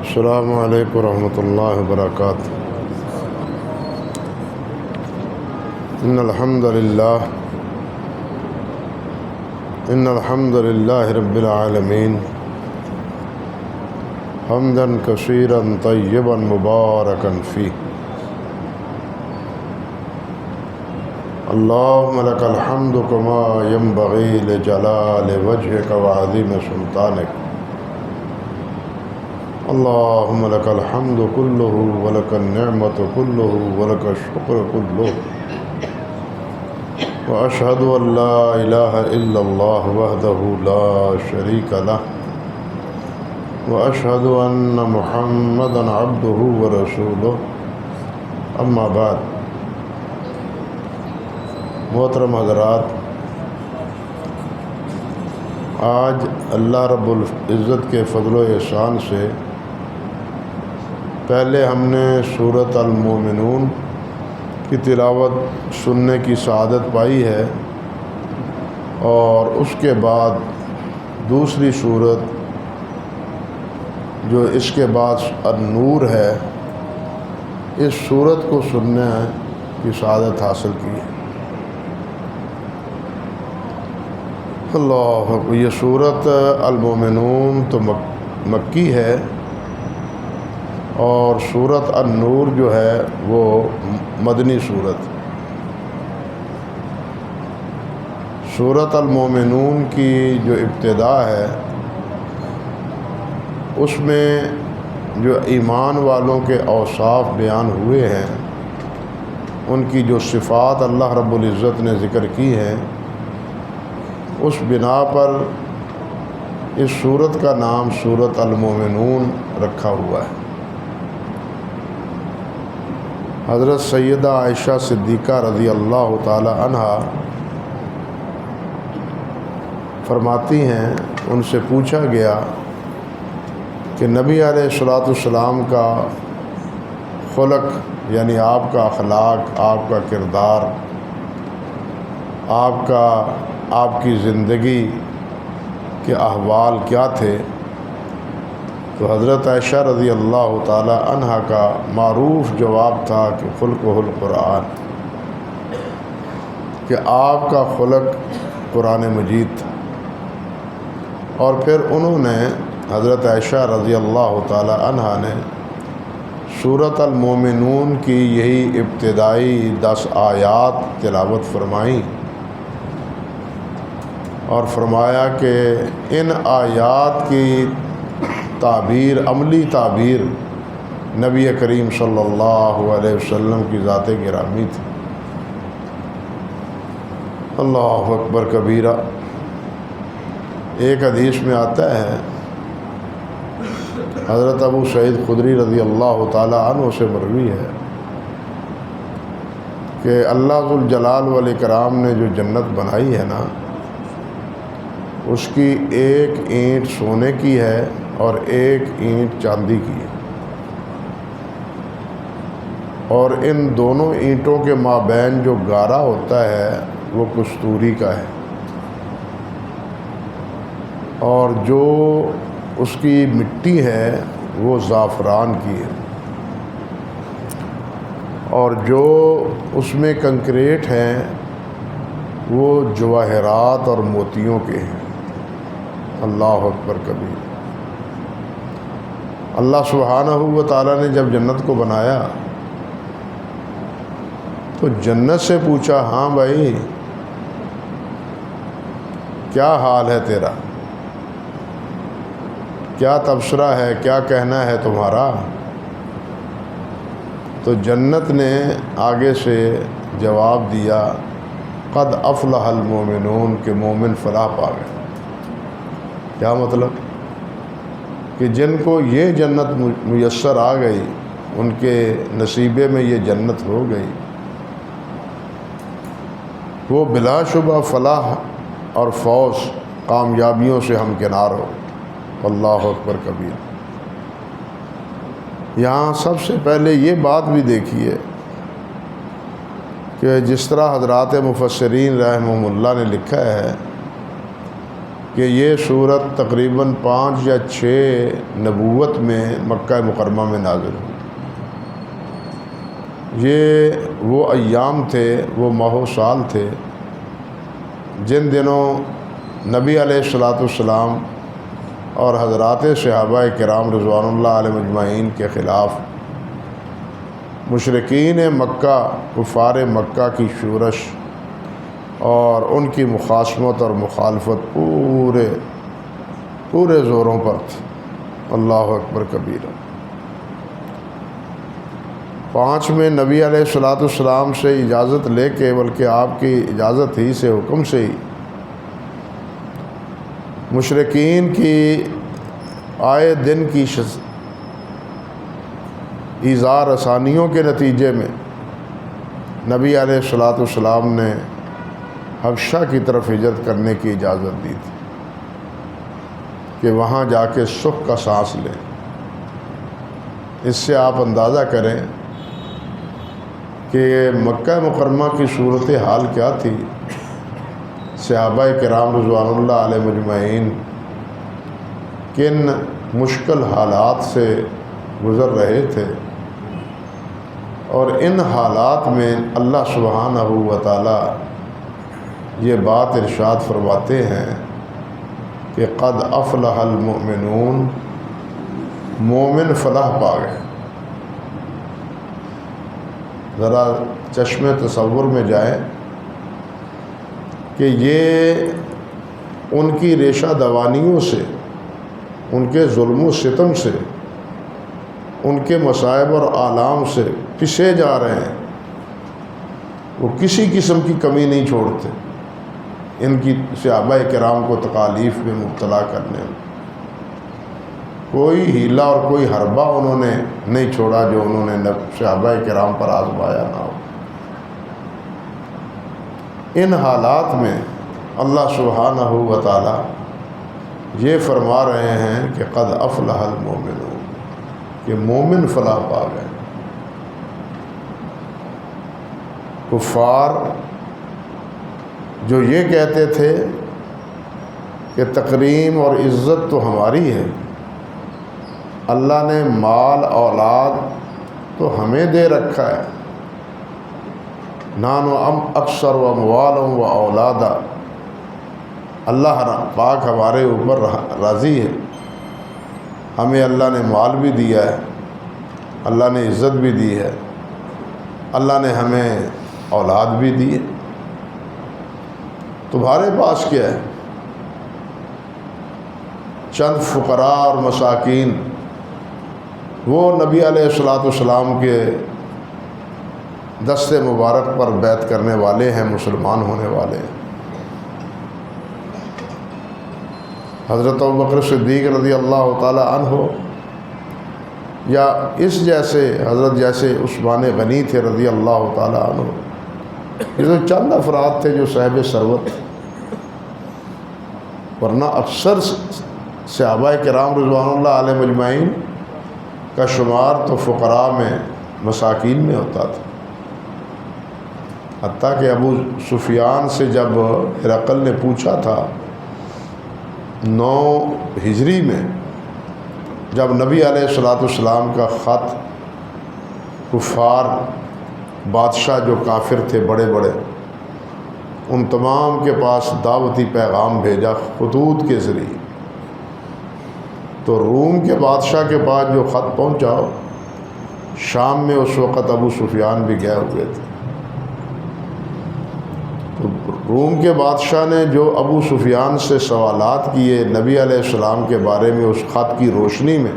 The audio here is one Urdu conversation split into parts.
السلام علیکم ورحمۃ اللہ وبرکاتہ۔ ان الحمد للہ رب العالمین حمدا کثیرا طیبا مبارکا فیہ، اللہم لک الحمد کما ینبغی لجلال وجہک وعظیم سلطانک، اللہم لک الحمد کلہ ولک النعمت کلہ ولک الشکر کلہ، واشہد ان لا الہ الا اللہ وحدہ لا شریک لہ، واشہد ان محمدا عبدہ ورسولہ، اما بعد۔ محترم حضرات، آج اللہ رب العزت کے فضل و احسان سے پہلے ہم نے سورۃ المومنون کی تلاوت سننے کی سعادت پائی ہے، اور اس کے بعد دوسری سورت جو اس کے بعد النور ہے، اس سورت کو سننے کی سعادت حاصل کی ہے۔ اللہ اکبر۔ یہ سورت المومنون تو مکی ہے، اور سورت النور جو ہے وہ مدنی سورت۔ سورت المومنون کی جو ابتدا ہے اس میں جو ایمان والوں کے اوصاف بیان ہوئے ہیں، ان کی جو صفات اللہ رب العزت نے ذکر کی ہیں، اس بنا پر اس سورت کا نام سورت المومنون رکھا ہوا ہے۔ حضرت سیدہ عائشہ صدیقہ رضی اللہ تعالی عنہا فرماتی ہیں، ان سے پوچھا گیا کہ نبی علیہ الصلوۃ والسلام کا خلق، یعنی آپ کا اخلاق، آپ کا کردار، آپ کی زندگی کے احوال کیا تھے؟ تو حضرت عائشہ رضی اللہ تعالی عنہا کا معروف جواب تھا کہ خلقہ القرآن، کہ آپ کا خلق قرآن مجید تھا۔ اور پھر انہوں نے، حضرت عائشہ رضی اللہ تعالی عنہا نے سورۃ المومنون کی یہی ابتدائی 10 آیات تلاوت فرمائیں، اور فرمایا کہ ان آیات کی تعبیر، عملی تعبیر نبی کریم صلی اللہ علیہ وسلم کی ذات گرامی تھی۔ اللہ اکبر کبیرہ۔ ایک حدیث میں آتا ہے، حضرت ابو سعید خدری رضی اللہ تعالی عنہ سے مروی ہے کہ اللہ ذو الجلال والاکرام نے جو جنت بنائی ہے نا، اس کی ایک اینٹ سونے کی ہے اور ایک اینٹ چاندی کی ہے، اور ان دونوں اینٹوں کے مابین جو گارا ہوتا ہے وہ کستوری کا ہے، اور جو اس کی مٹی ہے وہ زعفران کی ہے، اور جو اس میں کنکریٹ ہیں وہ جواہرات اور موتیوں کے ہیں۔ اللہ اکبر کبیر۔ اللہ سبحانہ و تعالیٰ نے جب جنت کو بنایا تو جنت سے پوچھا، ہاں بھائی کیا حال ہے تیرا، کیا تبصرہ ہے، کیا کہنا ہے تمہارا؟ تو جنت نے آگے سے جواب دیا، قد افلح المومنون، کہ مومن فلاح پا گئے۔ کیا مطلب؟ کہ جن کو یہ جنت میسر آ گئی، ان کے نصیبے میں یہ جنت ہو گئی، وہ بلا شبہ فلاح اور فوز، کامیابیوں سے ہمکنار ہو۔ اللہ اکبر کبیر۔ یہاں سب سے پہلے یہ بات بھی دیکھیے کہ جس طرح حضرات مفسرین رحمہم اللہ نے لکھا ہے کہ یہ صورت تقریباً 5 یا 6 نبوت میں مکہ مکرمہ میں نازل ہوئی۔ یہ وہ ایام تھے، وہ ماہ و سال تھے جن دنوں نبی علیہ الصلاۃ والسلام اور حضرات صحابہ کرام رضوان اللہ علیہ مجمعین کے خلاف مشرکین مکہ، کفار مکہ کی شورش اور ان کی مخاصمت اور مخالفت پورے زوروں پر تھی۔ اللہ اکبر کبیرہ۔ 5 میں نبی علیہ الصلاۃ والسلام سے اجازت لے کے، بلکہ آپ کی اجازت ہی سے، حکم سے ہی، مشرکین کی آئے دن کی ایذا رسانیوں کے نتیجے میں نبی علیہ الصلاۃ والسلام نے حبشہ کی طرف ہجرت کرنے کی اجازت دی تھی کہ وہاں جا کے سکھ کا سانس لیں۔ اس سے آپ اندازہ کریں کہ مکہ مکرمہ کی صورتحال کیا تھی۔ صحابہ کرام رضوان اللہ علیہ مجمعین کن مشکل حالات سے گزر رہے تھے، اور ان حالات میں اللہ سبحانہ و تعالی یہ بات ارشاد فرماتے ہیں کہ قد افلح المؤمنون، مومن فلاح پا گئے۔ ذرا چشم تصور میں جائیں کہ یہ ان کی ریشہ دوانیوں سے، ان کے ظلم و ستم سے، ان کے مصائب اور آلام سے پسے جا رہے ہیں۔ وہ کسی قسم کی کمی نہیں چھوڑتے ان کی صحابہ کرام کو تکالیف میں مبتلا کرنے میں۔ کوئی ہیلا اور کوئی حربہ انہوں نے نہیں چھوڑا جو انہوں نے صحابہ کرام پر آزمایا نہ ہو۔ ان حالات میں اللہ سبحانہ و تعالی یہ فرما رہے ہیں کہ قد افلح المؤمنون، کہ مومن فلاح پا گئے۔ کفار جو یہ کہتے تھے کہ تکریم اور عزت تو ہماری ہے، اللہ نے مال اولاد تو ہمیں دے رکھا ہے، نانو اکثر و اموالوں و اولادا، اللہ پاک ہمارے اوپر راضی ہے، ہمیں اللہ نے مال بھی دیا ہے، اللہ نے عزت بھی دی ہے، اللہ نے ہمیں اولاد بھی دی ہے، تمہارے پاس کیا ہے؟ چند فقراء اور مساکین وہ نبی علیہ الصلاۃ والسلام کے دست مبارک پر بیعت کرنے والے ہیں، مسلمان ہونے والے ہیں۔ حضرت ابوبکر صدیق رضی اللہ تعالی عنہ، یا اس جیسے حضرت جیسے عثمان غنی تھے رضی اللہ تعالی عنہ، یہ تو چند افراد تھے جو صاحب ثروت تھے، ورنہ اکثر صحابہ کرام رضوان اللہ علیہ مجمعین کا شمار تو فقراء میں، مساکین میں ہوتا تھا۔ حتیٰ کہ ابو سفیان سے جب ہرقل نے پوچھا تھا 9 ہجری میں، جب نبی علیہ الصلاۃ والسلام کا خط کفار بادشاہ جو کافر تھے بڑے بڑے، ان تمام کے پاس دعوتی پیغام بھیجا خطوط کے ذریعے، تو روم کے بادشاہ کے پاس جو خط پہنچا، شام میں اس وقت ابو سفیان بھی گئے ہوئے تھے، تو روم کے بادشاہ نے جو ابو سفیان سے سوالات کیے نبی علیہ السلام کے بارے میں، اس خط کی روشنی میں،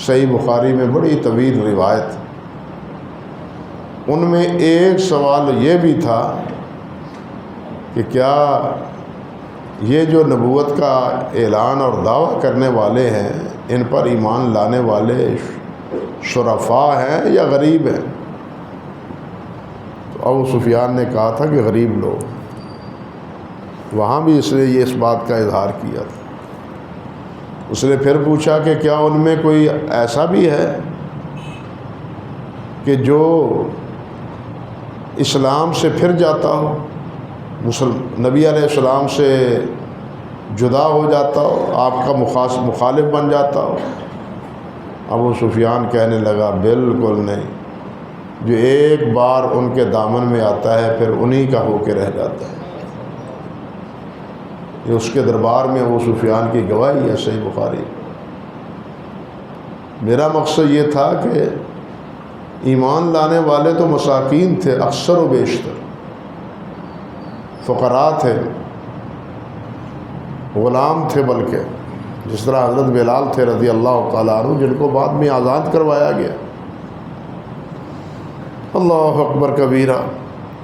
صحیح بخاری میں بڑی طویل روایت، ان میں ایک سوال یہ بھی تھا کہ کیا یہ جو نبوت کا اعلان اور دعویٰ کرنے والے ہیں، ان پر ایمان لانے والے شرفاء ہیں یا غریب ہیں؟ تو ابو سفیان نے کہا تھا کہ غریب لوگ، وہاں بھی اس نے یہ اس بات کا اظہار کیا تھا۔ اس نے پھر پوچھا کہ کیا ان میں کوئی ایسا بھی ہے کہ جو اسلام سے پھر جاتا ہو، نبی علیہ السلام سے جدا ہو جاتا ہو، آپ کا مخالف بن جاتا ہو۔ ابو سفیان کہنے لگا بالکل نہیں، جو ایک بار ان کے دامن میں آتا ہے پھر انہی کا ہو کے رہ جاتا ہے۔ یہ اس کے دربار میں ابو سفیان کی گواہی ہے، صحیح بخاری۔ میرا مقصد یہ تھا کہ ایمان لانے والے تو مساکین تھے اکثر و بیشتر، فقراء تھے، غلام تھے، بلکہ جس طرح حضرت بلال تھے رضی اللہ تعالیٰ عنہ، جن کو بعد میں آزاد کروایا گیا۔ اللہ اکبر کبیرہ۔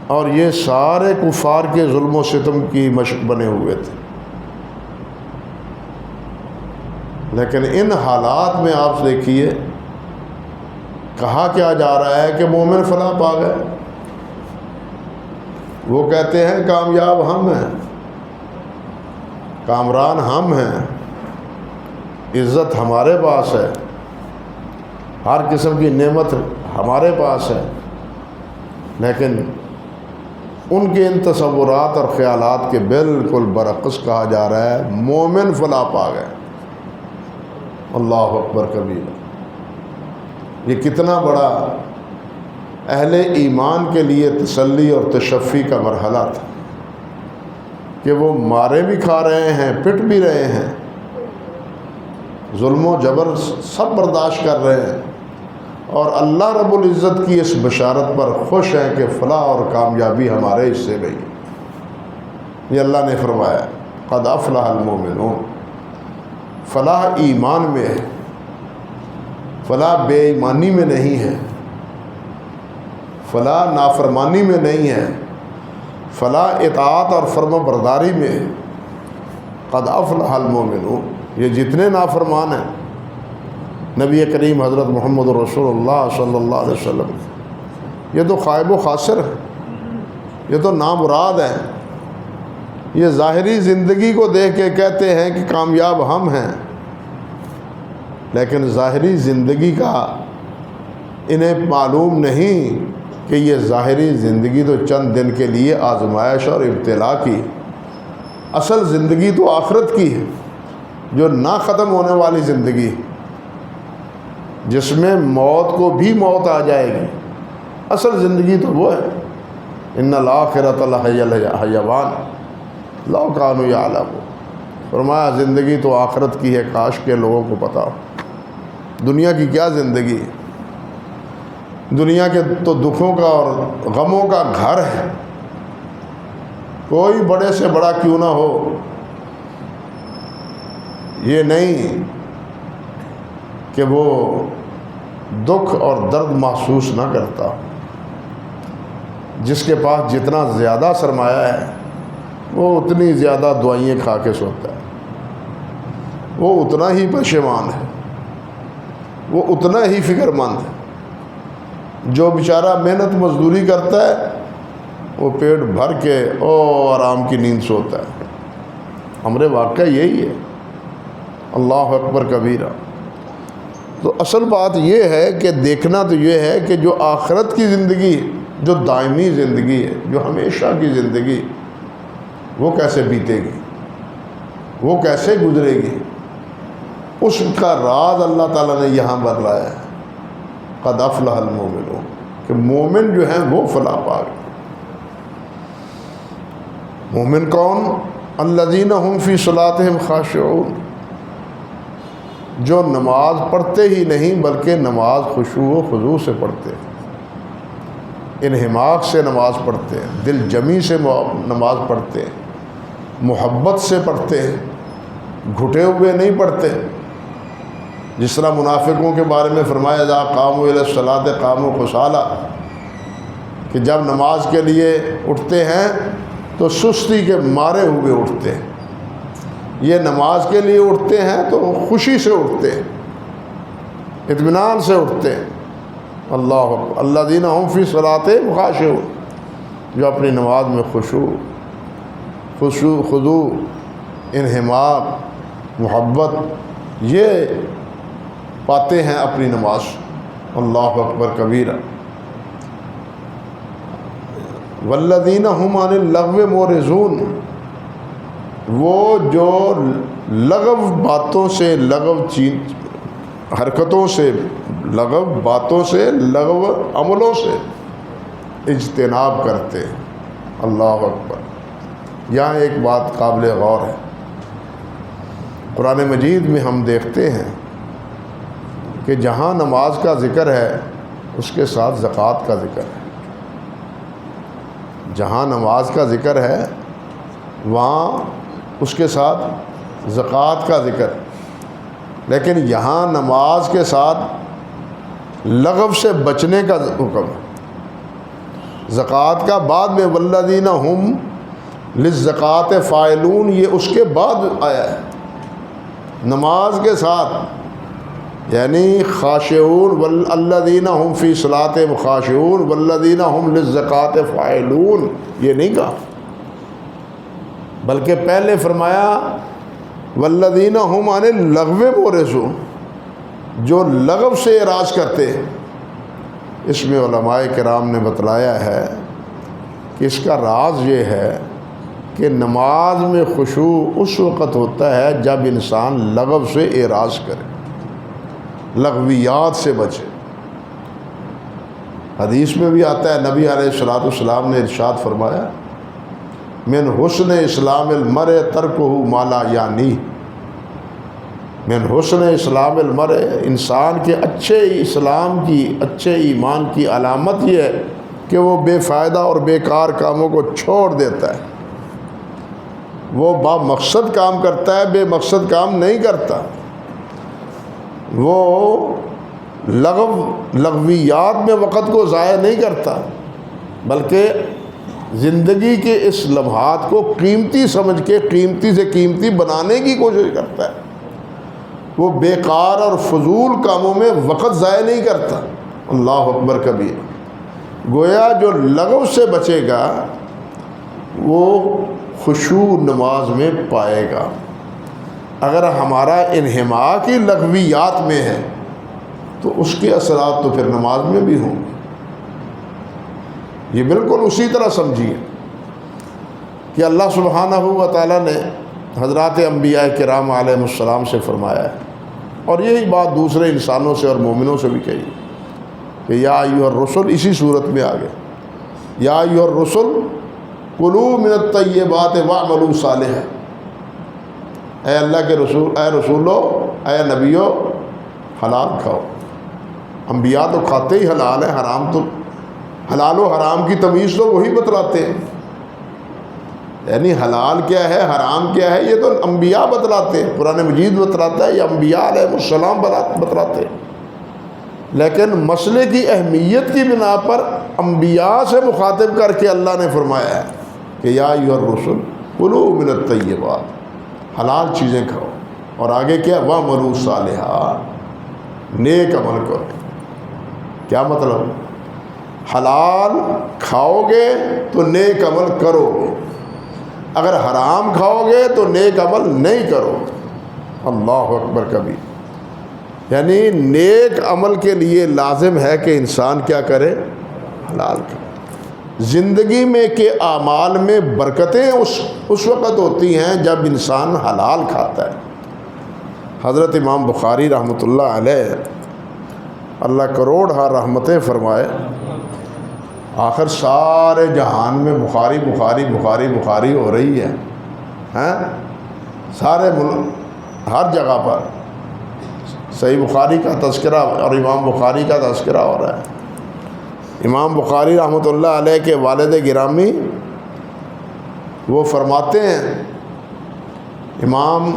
اور یہ سارے کفار کے ظلم و ستم کی مشق بنے ہوئے تھے، لیکن ان حالات میں آپ دیکھیے کہا کیا جا رہا ہے کہ مومن فلاح پا گئے۔ وہ کہتے ہیں کامیاب ہم ہیں، کامران ہم ہیں، عزت ہمارے پاس ہے، ہر قسم کی نعمت ہمارے پاس ہے، لیکن ان کے ان تصورات اور خیالات کے بالکل برعکس کہا جا رہا ہے مومن فلاح پا گئے۔ اللہ اکبر کبیرہ۔ یہ کتنا بڑا اہل ایمان کے لیے تسلی اور تشفی کا مرحلہ تھا کہ وہ مارے بھی کھا رہے ہیں، پٹ بھی رہے ہیں، ظلم و جبر سب برداشت کر رہے ہیں، اور اللہ رب العزت کی اس بشارت پر خوش ہیں کہ فلاح اور کامیابی ہمارے حصے میں ہی۔ یہ اللہ نے فرمایا قد افلح المؤمنون۔ فلاح ایمان میں ہے، فلاح بے ایمانی میں نہیں ہے، فلاح نافرمانی میں نہیں ہے، فلاح اطاعت اور فرما برداری میں ہے۔ قد افلح المؤمنون۔ یہ جتنے نافرمان ہیں، نبی کریم حضرت محمد رسول اللہ صلی اللہ علیہ وسلم، یہ تو خائب و خاسر ہے، یہ تو نامراد ہے۔ یہ ظاہری زندگی کو دیکھ کے کہتے ہیں کہ کامیاب ہم ہیں، لیکن ظاہری زندگی کا انہیں معلوم نہیں کہ یہ ظاہری زندگی تو چند دن کے لیے آزمائش اور ابتلا کی، اصل زندگی تو آخرت کی ہے، جو نہ ختم ہونے والی زندگی، جس میں موت کو بھی موت آ جائے گی۔ اصل زندگی تو وہ ہے، ان الآخرۃ لہی الحیوان لو کانوا یعلمون۔ فرمایا زندگی تو آخرت کی ہے، کاش کے لوگوں کو پتہ ہو۔ دنیا کی کیا زندگی ہے؟ دنیا کے تو دکھوں کا اور غموں کا گھر ہے، کوئی بڑے سے بڑا کیوں نہ ہو، یہ نہیں کہ وہ دکھ اور درد محسوس نہ کرتا۔ جس کے پاس جتنا زیادہ سرمایہ ہے وہ اتنی زیادہ دعائیں کھا کے سوتا ہے، وہ اتنا ہی پشیمان ہے، وہ اتنا ہی فکر مند ہے۔ جو بیچارہ محنت مزدوری کرتا ہے وہ پیٹ بھر کے آرام کی نیند سوتا ہے۔ ہمارے واقعہ یہی ہے۔ اللہ اکبر کبیرہ۔ تو اصل بات یہ ہے کہ دیکھنا تو یہ ہے کہ جو آخرت کی زندگی، جو دائمی زندگی ہے، جو ہمیشہ کی زندگی، وہ کیسے بیتے گی، وہ کیسے گزرے گی، اس کا راز اللہ تعالیٰ نے یہاں بتلایا ہے۔ قد افلح المؤمنون، کہ مومن جو ہیں وہ فلاح پا گئے۔ مومن کون؟ الذین هم فی صلاتہم خاشعون، جو نماز پڑھتے ہی نہیں بلکہ نماز خشوع و خضوع سے پڑھتے ہیں، انہماک سے نماز پڑھتے ہیں، دل جمی سے نماز پڑھتے ہیں، محبت سے پڑھتے ہیں، گھٹے ہوئے نہیں پڑھتے۔ جس طرح منافقوں کے بارے میں فرمایا اذا قاموا الی الصلاۃ قاموا کسالى، کہ جب نماز کے لیے اٹھتے ہیں تو سستی کے مارے ہوئے اٹھتے ہیں۔ یہ نماز کے لیے اٹھتے ہیں تو خوشی سے اٹھتے ہیں، اطمینان سے اٹھتے ہیں۔ اللہ اکبر۔ الذین هم فی صلاتہم خاشعون، جو اپنی نماز میں خشوع خضوع، انہماک، محبت یہ پاتے ہیں اپنی نماز۔ اللہ اکبر کبیرہ۔ والذین هم عن اللغو معرضون، وہ جو لغو باتوں سے، لغو حرکتوں سے، لغو باتوں سے، لغو عملوں سے اجتناب کرتے ہیں۔ اللہ اکبر۔ یہاں ایک بات قابل غور ہے، قرآن مجید میں ہم دیکھتے ہیں کہ جہاں نماز کا ذکر ہے اس کے ساتھ زکوٰۃ کا ذکر ہے۔ جہاں نماز کا ذکر ہے وہاں اس کے ساتھ زکوٰۃ کا ذکر، لیکن یہاں نماز کے ساتھ لغو سے بچنے کا حکم ہے۔ زکوٰۃ کا بعد میں والذین ہم للزکوٰۃ فاعلون، یہ اس کے بعد آیا ہے نماز کے ساتھ، یعنی خاشعون والذین ہم فی صلاتہم خاشعون والذین ہم للزکوٰۃ فاعلون، یہ نہیں کہا، بلکہ پہلے فرمایا والذین ہم عن اللغو معرضون، جو لغو سے اعراض کرتے ہیں۔ اس میں علماء کرام نے بتلایا ہے کہ اس کا راز یہ ہے کہ نماز میں خشوع اس وقت ہوتا ہے جب انسان لغو سے اعراض کرے، لغویات سے بچے۔ حدیث میں بھی آتا ہے، نبی علیہ الصلوۃ والسلام نے ارشاد فرمایا من حسن اسلام المرء ترکہ ما لا یعنی، من حسن اسلام المرء، انسان کے اچھے اسلام کی، اچھے ایمان کی علامت یہ ہے کہ وہ بے فائدہ اور بیکار کاموں کو چھوڑ دیتا ہے، وہ با مقصد کام کرتا ہے، بے مقصد کام نہیں کرتا، وہ لغویات میں وقت کو ضائع نہیں کرتا، بلکہ زندگی کے اس لمحات کو قیمتی سمجھ کے قیمتی سے قیمتی بنانے کی کوشش کرتا ہے، وہ بیکار اور فضول کاموں میں وقت ضائع نہیں کرتا۔ اللہ اکبر کبیر۔ گویا جو لغو سے بچے گا وہ خشوع نماز میں پائے گا۔ اگر ہمارا انہماک ہی لغویات میں ہے تو اس کے اثرات تو پھر نماز میں بھی ہوں گے۔ یہ بالکل اسی طرح سمجھیے کہ اللہ سبحانہ و تعالیٰ نے حضرات انبیاء کرام علیہ السلام سے فرمایا ہے، اور یہی بات دوسرے انسانوں سے اور مومنوں سے بھی کہی کہ یا ایھا الرسل، اسی صورت میں آگے یا ایھا الرسل کلوا من الطیبات واعملوا صالحا، اے اللہ کے رسول، اے رسولو، اے نبیو، حلال کھاؤ۔ انبیاء تو کھاتے ہی حلال ہے، حرام تو، حلال و حرام کی تمیز تو وہی بتلاتے ہیں، یعنی حلال کیا ہے حرام کیا ہے یہ تو انبیاء بتلاتے ہیں، قرآن مجید بتلاتا ہے، یہ انبیاء علیہ السلام بتلاتے ہیں۔ لیکن مسئلے کی اہمیت کی بنا پر انبیاء سے مخاطب کر کے اللہ نے فرمایا ہے کہ یا ایھا الرسل کلوا من الطیبات، حلال چیزیں کھاؤ، اور آگے کیا واعملوا صالحا، نیک عمل کرو۔ کیا مطلب؟ حلال کھاؤ گے تو نیک عمل کرو گے، اگر حرام کھاؤ گے تو نیک عمل نہیں کرو۔ اللہ اکبر کبیر۔ یعنی نیک عمل کے لیے لازم ہے کہ انسان کیا کرے؟ حلال کرے۔ زندگی میں کے اعمال میں برکتیں اس وقت ہوتی ہیں جب انسان حلال کھاتا ہے۔ حضرت امام بخاری رحمۃ اللہ علیہ، اللہ کروڑ رحمتیں فرمائے، آخر سارے جہان میں بخاری بخاری بخاری بخاری ہو رہی ہے، سارے ملک ہر جگہ پر صحیح بخاری کا تذکرہ اور امام بخاری کا تذکرہ ہو رہا ہے۔ امام بخاری رحمۃ اللہ علیہ کے والد گرامی وہ فرماتے ہیں، امام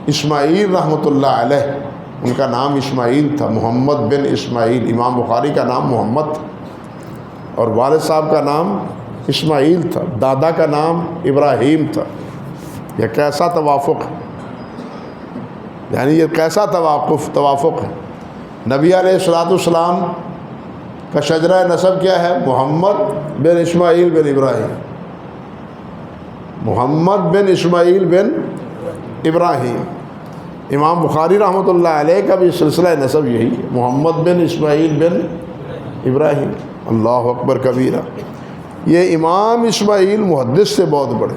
اسماعیل رحمۃ اللہ علیہ، ان کا نام اسماعیل تھا، محمد بن اسماعیل، امام بخاری کا نام محمد تھا اور والد صاحب کا نام اسماعیل تھا، دادا کا نام ابراہیم تھا۔ یہ کیسا توافق ہے، یعنی یہ کیسا توافق ہے۔ نبی علیہ الصلوۃ والسلام کا شجرہ نسب کیا ہے؟ محمد بن اسماعیل بن ابراہیم، محمد بن اسماعیل بن ابراہیم۔ امام بخاری رحمۃ اللہ علیہ کا بھی سلسلہ نسب یہی ہے، محمد بن اسماعیل بن ابراہیم۔ اللہ اکبر کبیرہ۔ یہ امام اسماعیل محدث سے بہت بڑے،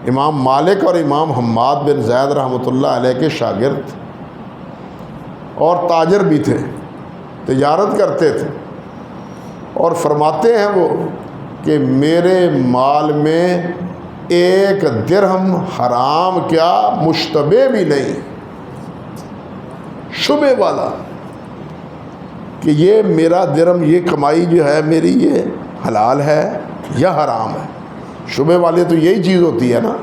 امام مالک اور امام حماد بن زید رحمۃ اللہ علیہ کے شاگرد اور تاجر بھی تھے، تجارت کرتے تھے، اور فرماتے ہیں وہ کہ میرے مال میں ایک درہم حرام کیا مشتبہ بھی نہیں، شبہ والا، کہ یہ میرا درہم، یہ کمائی جو ہے میری، یہ حلال ہے یا حرام ہے۔ شبہ والے تو یہی چیز ہوتی ہے نا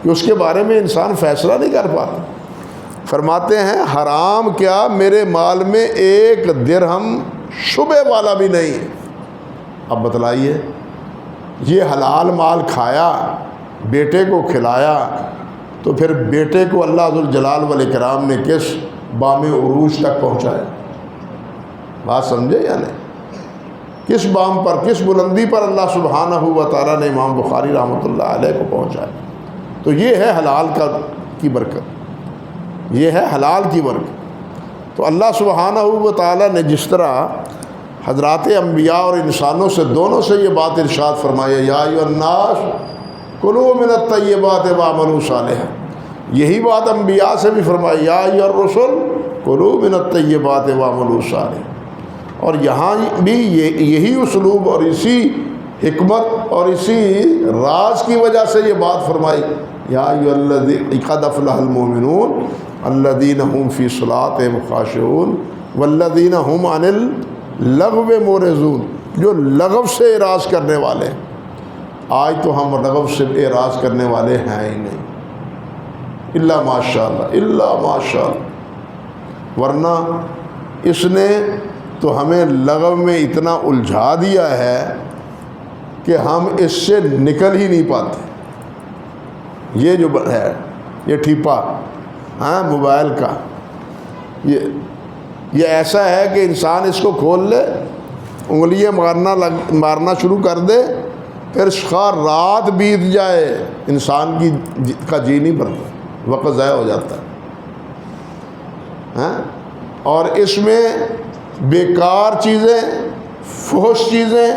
کہ اس کے بارے میں انسان فیصلہ نہیں کر پاتا۔ فرماتے ہیں حرام کیا میرے مال میں ایک درہم شبہ والا بھی نہیں ہے۔ اب بتلائیے، یہ حلال مال کھایا، بیٹے کو کھلایا، تو پھر بیٹے کو اللہ ذوالجلال والاکرام نے کس بام عروج تک پہنچایا؟ بات سمجھے یا نہیں؟ کس بام پر، کس بلندی پر اللہ سبحانہ و تعالیٰ نے امام بخاری رحمۃ اللہ علیہ کو پہنچایا؟ تو یہ ہے حلال کی برکت، یہ ہے حلال کی برکت۔ تو اللہ سبحانہ و تعالیٰ نے جس طرح حضرات انبیاء اور انسانوں سے، دونوں سے یہ بات ارشاد فرمایا، یا ایھا الناس کلوا من الطیبات واعملوا صالحا، یہی بات انبیاء سے بھی فرمائی، یا ایھا الرسل کلوا من الطیبات واعملوا صالحا، اور یہاں بھی یہی اسلوب اور اسی حکمت اور اسی راز کی وجہ سے یہ بات فرمائی، یا ایھا الذین قد افلح المؤمنون الذین هم فی صلاتهم خاشعون والذین هم عن اللغو معرضون، جو لغو سے اعراض کرنے والے ہیں۔ آج تو ہم لغو سے اعراض کرنے والے ہیں ہی نہیں، الا ماشاء اللہ، الا ماشاء اللہ، ورنہ اس نے تو ہمیں لغو میں اتنا الجھا دیا ہے کہ ہم اس سے نکل ہی نہیں پاتے۔ یہ جو ہے، یہ ٹھیپا موبائل کا، یہ ایسا ہے کہ انسان اس کو کھول لے، انگلیاں مارنا شروع کر دے، پھر رات بیت جائے، انسان کا جی نہیں بھرتا، وقت ضائع ہو جاتا ہے۔ اور اس میں بیکار چیزیں، فحش چیزیں،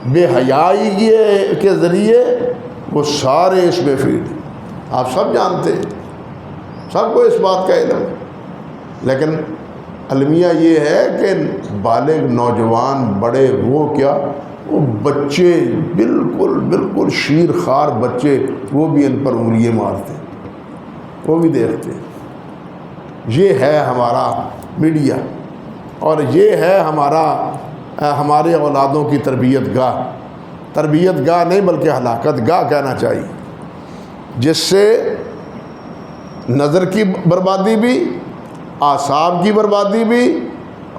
بے حیائی کے ذریعے وہ سارے اس میں فیڈ، آپ سب جانتے ہیں، سب کو اس بات کا علم ہے، لیکن المیہ یہ ہے کہ بالغ نوجوان بڑے، وہ کیا، وہ بچے، بالکل شیر خوار بچے، وہ بھی ان پر انگلیاں مارتے، وہ بھی دیکھتے۔ یہ ہے ہمارا میڈیا، اور یہ ہے ہمارے اولادوں کی تربیت گاہ نہیں بلکہ ہلاکت گاہ کہنا چاہیے، جس سے نظر کی بربادی بھی، اعصاب کی بربادی بھی،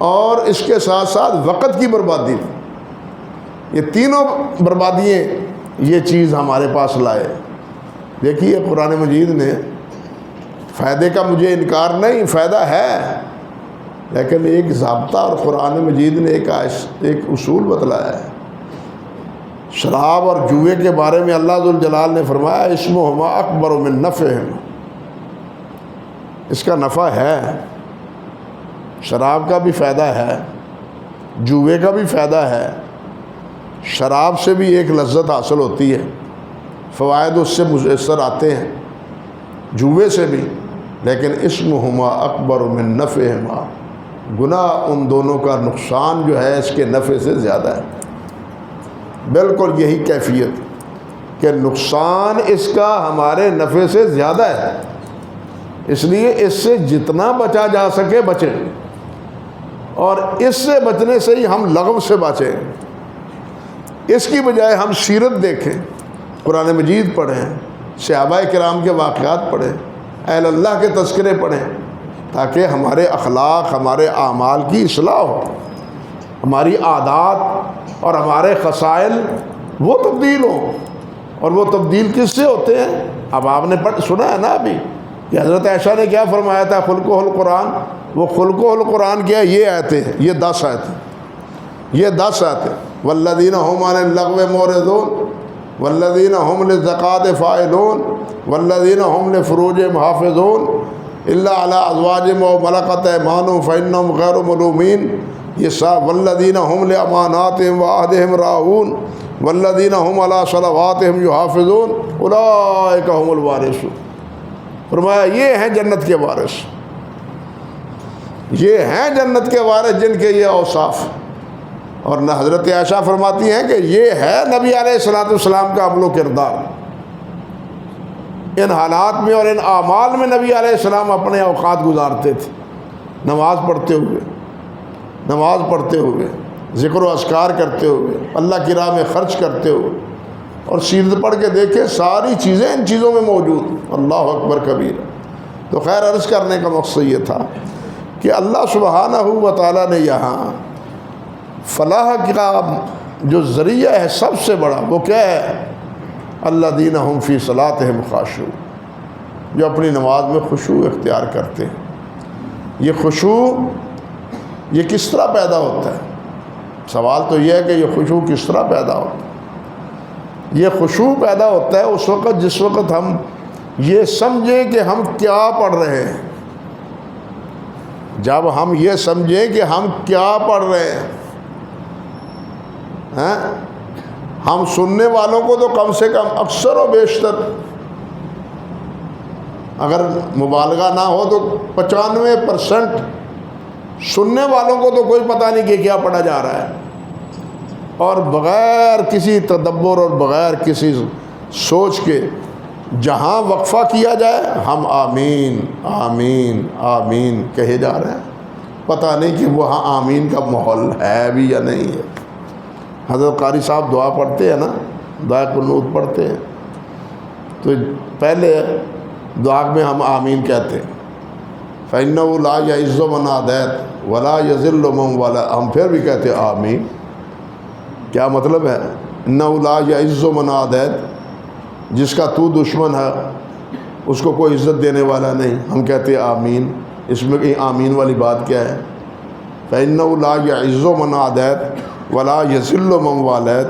اور اس کے ساتھ ساتھ وقت کی بربادی بھی، یہ تینوں بربادیاں یہ چیز ہمارے پاس لائے۔ دیکھیے قرآن مجید نے، فائدے کا مجھے انکار نہیں، فائدہ ہے، لیکن ایک ضابطہ اور قرآن مجید نے ایک اصول بتلایا ہے۔ شراب اور جوئے کے بارے میں اللہ ذوالجلال نے فرمایا، اسمہما اکبر من نفعہما، اس کا نفع ہے، شراب کا بھی فائدہ ہے، جوئے کا بھی فائدہ ہے، شراب سے بھی ایک لذت حاصل ہوتی ہے، فوائد اس سے میسر آتے ہیں، جوئے سے بھی، لیکن اسمہما اکبر من نفعہما، گناہ ان دونوں کا نقصان جو ہے اس کے نفع سے زیادہ ہے۔ بالکل یہی کیفیت کہ نقصان اس کا ہمارے نفع سے زیادہ ہے، اس لیے اس سے جتنا بچا جا سکے بچیں، اور اس سے بچنے سے ہی ہم لغو سے بچیں۔ اس کی بجائے ہم سیرت دیکھیں، قرآن مجید پڑھیں، صحابہ کرام کے واقعات پڑھیں، اہل اللہ کے تذکرے پڑھیں، تاکہ ہمارے اخلاق، ہمارے اعمال کی اصلاح ہو، ہماری عادات اور ہمارے خصائل وہ تبدیل ہوں۔ اور وہ تبدیل کس سے ہوتے ہیں؟ اب آپ نے سنا ہے نا ابھی کہ حضرت عائشہ نے کیا فرمایا تھا، خلقہ القرآن، وہ خلقہ القرآن کیا، یہ آیتیں، یہ 10 آیتیں، یہ 10 آیتیں، والذین هم عن اللغو معرضون والذین هم للزکاة فاعلون والذین هم لفروجهم حافظون الا علی ازواجهم او ملکت ایمانهم فانهم غیر ملومین یہ سب والذین هم لاماناتهم وعہدهم راعون والذین هم علی صلواتهم یحافظون اولئک هم الوارثون. فرمایا یہ ہیں جنت کے وارث، یہ ہیں جنت کے وارث جن کے یہ اوصاف. اور نہ حضرت عائشہ فرماتی ہیں کہ یہ ہے نبی علیہ الصلوۃ والسلام کا عمل و کردار. ان حالات میں اور ان اعمال میں نبی علیہ السلام اپنے اوقات گزارتے تھے، نماز پڑھتے ہوئے، ذکر و اذکار کرتے ہوئے، اللہ کی راہ میں خرچ کرتے ہوئے. اور سیرت پڑھ کے دیکھیں ساری چیزیں ان چیزوں میں موجود. اللہ اکبر کبیر. تو خیر عرض کرنے کا مقصد یہ تھا کہ اللہ سبحانہ و تعالیٰ نے یہاں فلاح کا جو ذریعہ ہے سب سے بڑا وہ کیا ہے؟ الذین هم فی صلاتہم خاشعون، جو اپنی نماز میں خشوع اختیار کرتے ہیں. یہ خشوع یہ کس طرح پیدا ہوتا ہے؟ سوال تو یہ ہے کہ یہ خشوع کس طرح پیدا ہوتا ہے؟ یہ خشوع پیدا ہوتا ہے اس وقت جس وقت ہم یہ سمجھیں کہ ہم کیا پڑھ رہے ہیں. جب ہم یہ سمجھیں کہ ہم کیا پڑھ رہے ہیں. ہم سننے والوں کو تو کم سے کم اکثر و بیشتر اگر مبالغہ نہ ہو تو 95% سننے والوں کو تو کوئی پتہ نہیں کہ کیا پڑھا جا رہا ہے. اور بغیر کسی تدبر اور بغیر کسی سوچ کے جہاں وقفہ کیا جائے ہم آمین آمین آمین کہے جا رہے ہیں. پتہ نہیں کہ وہاں آمین کا ماحول ہے بھی یا نہیں ہے. حضرت قاری صاحب دعا پڑھتے ہیں نا، دعا قنوت پڑھتے ہیں تو پہلے دعا میں ہم آمین کہتے ہیں. فَإِنَّهُ لَا يَعِزُّ مَنْ عَادَيْتَ وَلَا يَذِلُّ مَنْ وَالَيْتَ. ہم پھر بھی کہتے ہیں آمین. کیا مطلب ہے؟ إِنَّهُ لَا يَعِزُّ مَنْ عَادَيْتَ، جس کا تو دشمن ہے اس کو کوئی عزت دینے والا نہیں. ہم کہتے ہیں آمین. اس میں کہیں آمین والی بات کیا ہے؟ فَإِنَّهُ لَا يَعِزُّ مَنْ عَادَيْتَ وَلَا يَذِلُّ مَنْ وَالَيْتَ.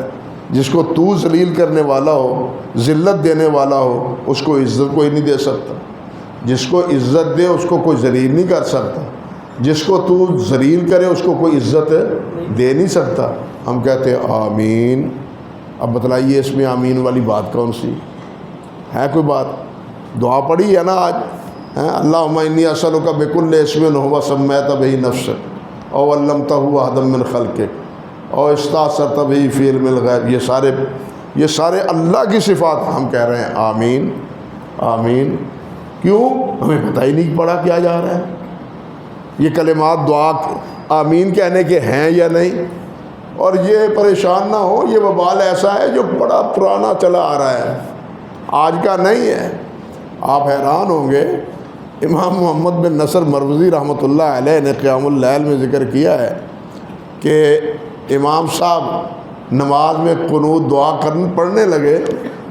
جس کو تو ذلیل کرنے والا ہو، ذلت دینے والا ہو، اس کو عزت کوئی نہیں دے سکتا. جس کو عزت دے اس کو کوئی ذلیل نہیں کر سکتا. جس کو تو ذلیل کرے اس کو کوئی عزت دے نہیں سکتا. ہم کہتے ہیں آمین. اب بتلائیے اس میں آمین والی بات کون سی ہے؟ کوئی بات؟ دعا پڑھی ہے نا آج، اللہم انی اسألک بکل اسم هو سمیت بہ نفسک او علمتہ احدا من خلقک او استأثرت بہ فی علم الغیب. یہ سارے اللہ کی صفات. ہم کہہ رہے ہیں آمین آمین. کیوں؟ ہمیں پتہ ہی نہیں پڑا کیا جا رہا ہے. یہ کلمات دعا آمین کہنے کے ہیں یا نہیں. اور یہ پریشان نہ ہو، یہ وبال ایسا ہے جو بڑا پرانا چلا آ رہا ہے، آج کا نہیں ہے. آپ حیران ہوں گے، امام محمد بن نصر مروزی رحمۃ اللہ علیہ نے قیام اللیل میں ذکر کیا ہے کہ امام صاحب نماز میں قنوت دعا پڑھنے لگے